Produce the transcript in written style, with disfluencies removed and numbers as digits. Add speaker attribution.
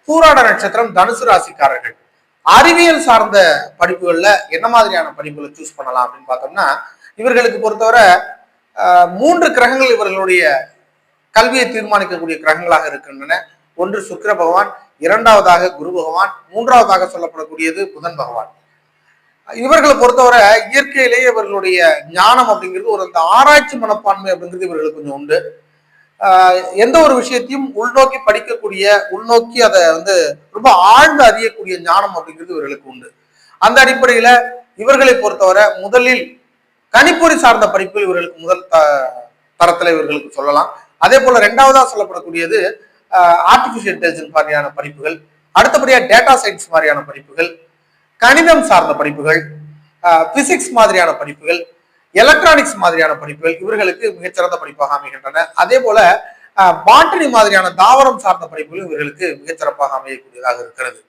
Speaker 1: பூராட நட்சத்திரம் தனுசு ராசிக்காரர்கள் அறிவியல் சார்ந்த படிப்புகள்ல என்ன மாதிரியான படிப்புகளை சூஸ் பண்ணலாம் அப்படின்னு பார்த்தோம்னா, இவர்களுக்கு பொறுத்தவரை 3 கிரகங்கள் இவர்களுடைய கல்வியை தீர்மானிக்கக்கூடிய கிரகங்களாக இருக்கின்றன. ஒன்று சுக்கிர பகவான், இரண்டாவதாக குரு பகவான், மூன்றாவதாக சொல்லப்படக்கூடியது புதன் பகவான். இவர்களை பொறுத்தவரை இயற்கையிலேயே இவர்களுடைய ஞானம் அப்படிங்கிறது ஒரு அந்த ஆராய்ச்சி மனப்பான்மை அப்படிங்கிறது இவர்களுக்கு கொஞ்சம் உண்டு. எந்த ஒரு விஷயத்தையும் உள்நோக்கி படிக்கக்கூடிய, உள்நோக்கி அதை ரொம்ப ஆழ்ந்து அறியக்கூடிய ஞானம் அப்படிங்கிறது இவர்களுக்கு உண்டு. அந்த அடிப்படையில இவர்களை பொறுத்தவரை முதலில் கணிப்பொறி சார்ந்த படிப்புகள் இவர்களுக்கு முதல் தரத்துல இவர்களுக்கு சொல்லலாம். அதே போல இரண்டாவதா சொல்லப்படக்கூடியது ஆர்டிபிஷியல் இன்டெலிஜென்ஸ் மாதிரியான படிப்புகள், அடுத்தபடியா டேட்டா சயின்ஸ் மாதிரியான படிப்புகள், கணிதம் சார்ந்த படிப்புகள், பிசிக்ஸ் மாதிரியான படிப்புகள், எலக்ட்ரானிக்ஸ் மாதிரியான படிப்புகள் இவர்களுக்கு மிகச்சிறந்த படிப்பாக அமைகின்றன. அதே போல பாட்டனி மாதிரியான தாவரம் சார்ந்த படிப்புகள் இவர்களுக்கு மிகச்சிறப்பாக அமையக்கூடியதாக இருக்கிறது.